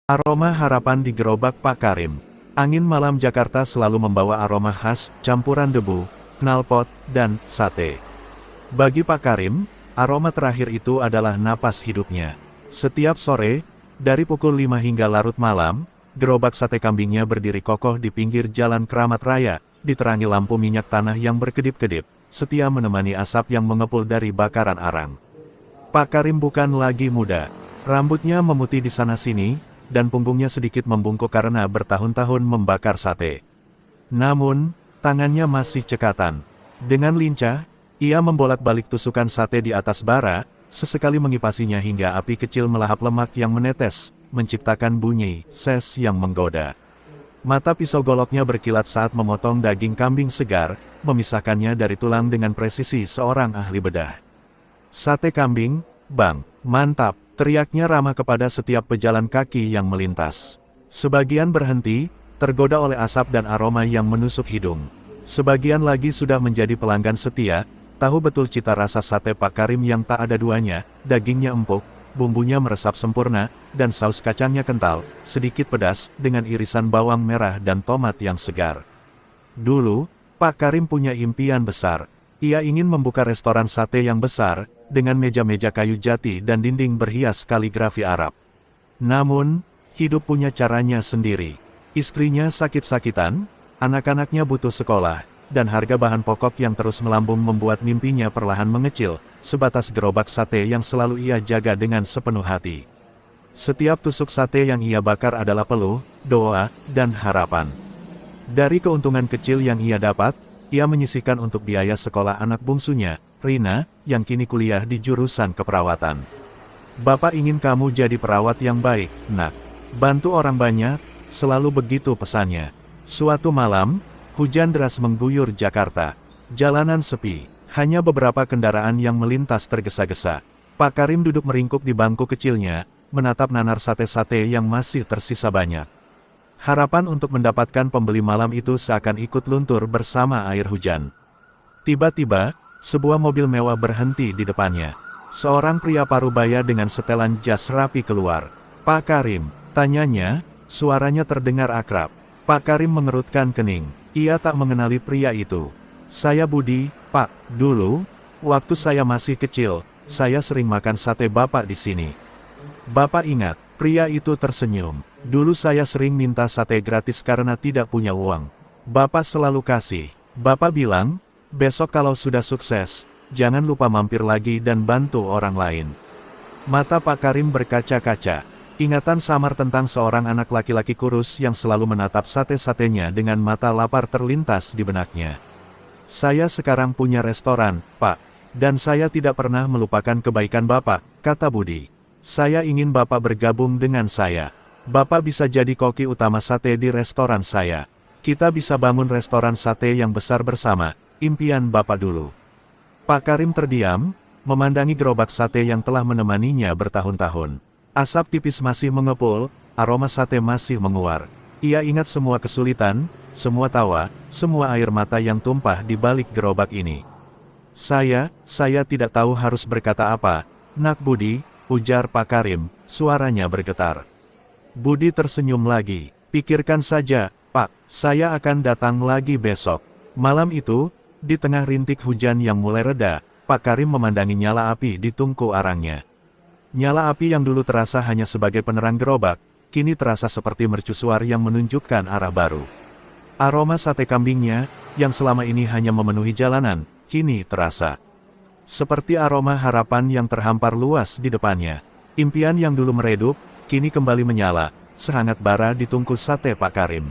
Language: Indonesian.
Aroma harapan di gerobak Pak Karim. Angin malam Jakarta selalu membawa aroma khas, campuran debu, knalpot, dan sate. Bagi Pak Karim, aroma terakhir itu adalah napas hidupnya. Setiap sore, dari pukul 5 hingga larut malam, gerobak sate kambingnya berdiri kokoh di pinggir jalan Keramat Raya, diterangi lampu minyak tanah yang berkedip-kedip, setia menemani asap yang mengepul dari bakaran arang. Pak Karim bukan lagi muda. Rambutnya memutih di sana-sini, dan punggungnya sedikit membungkuk karena bertahun-tahun membakar sate. Namun, tangannya masih cekatan. Dengan lincah, ia membolak-balik tusukan sate di atas bara, sesekali mengipasinya hingga api kecil melahap lemak yang menetes, menciptakan bunyi ses yang menggoda. Mata pisau goloknya berkilat saat memotong daging kambing segar, memisahkannya dari tulang dengan presisi seorang ahli bedah. Sate kambing, Bang, mantap, teriaknya ramah kepada setiap pejalan kaki yang melintas. Sebagian berhenti, tergoda oleh asap dan aroma yang menusuk hidung. Sebagian lagi sudah menjadi pelanggan setia, tahu betul cita rasa sate Pak Karim yang tak ada duanya, dagingnya empuk, bumbunya meresap sempurna, dan saus kacangnya kental, sedikit pedas, dengan irisan bawang merah dan tomat yang segar. Dulu, Pak Karim punya impian besar. Ia ingin membuka restoran sate yang besar, dengan meja-meja kayu jati dan dinding berhias kaligrafi Arab. Namun, hidup punya caranya sendiri. Istrinya sakit-sakitan, anak-anaknya butuh sekolah, dan harga bahan pokok yang terus melambung membuat mimpinya perlahan mengecil, sebatas gerobak sate yang selalu ia jaga dengan sepenuh hati. Setiap tusuk sate yang ia bakar adalah peluh, doa, dan harapan. Dari keuntungan kecil yang ia dapat, ia menyisihkan untuk biaya sekolah anak bungsunya, Rina, yang kini kuliah di jurusan keperawatan. Bapak ingin kamu jadi perawat yang baik, nak. Bantu orang banyak, selalu begitu pesannya. Suatu malam, hujan deras mengguyur Jakarta. Jalanan sepi, hanya beberapa kendaraan yang melintas tergesa-gesa. Pak Karim duduk meringkuk di bangku kecilnya, menatap nanar sate-sate yang masih tersisa banyak. Harapan untuk mendapatkan pembeli malam itu seakan ikut luntur bersama air hujan. Tiba-tiba, sebuah mobil mewah berhenti di depannya. Seorang pria parubaya dengan setelan jas rapi keluar. Pak Karim, tanyanya, suaranya terdengar akrab. Pak Karim mengerutkan kening. Ia tak mengenali pria itu. Saya Budi, Pak. Dulu, waktu saya masih kecil, saya sering makan sate Bapak di sini. Bapak ingat? Pria itu tersenyum. Dulu saya sering minta sate gratis karena tidak punya uang. Bapak selalu kasih. Bapak bilang, besok kalau sudah sukses, jangan lupa mampir lagi dan bantu orang lain. Mata Pak Karim berkaca-kaca. Ingatan samar tentang seorang anak laki-laki kurus yang selalu menatap sate-satenya dengan mata lapar terlintas di benaknya. Saya sekarang punya restoran, Pak. Dan saya tidak pernah melupakan kebaikan Bapak, kata Budi. Saya ingin Bapak bergabung dengan saya. Bapak bisa jadi koki utama sate di restoran saya. Kita bisa bangun restoran sate yang besar bersama, impian Bapak dulu. Pak Karim terdiam, memandangi gerobak sate yang telah menemaninya bertahun-tahun. Asap tipis masih mengepul, aroma sate masih menguar. Ia ingat semua kesulitan, semua tawa, semua air mata yang tumpah di balik gerobak ini. Saya tidak tahu harus berkata apa, nak Budi, ujar Pak Karim, suaranya bergetar. Budi tersenyum lagi. Pikirkan saja, Pak, saya akan datang lagi besok. Malam itu, di tengah rintik hujan yang mulai reda, Pak Karim memandangi nyala api di tungku arangnya. Nyala api yang dulu terasa hanya sebagai penerang gerobak, kini terasa seperti mercusuar yang menunjukkan arah baru. Aroma sate kambingnya, yang selama ini hanya memenuhi jalanan, kini terasa seperti aroma harapan yang terhampar luas di depannya. Impian yang dulu meredup, kini kembali menyala, sehangat bara di tungku sate Pak Karim.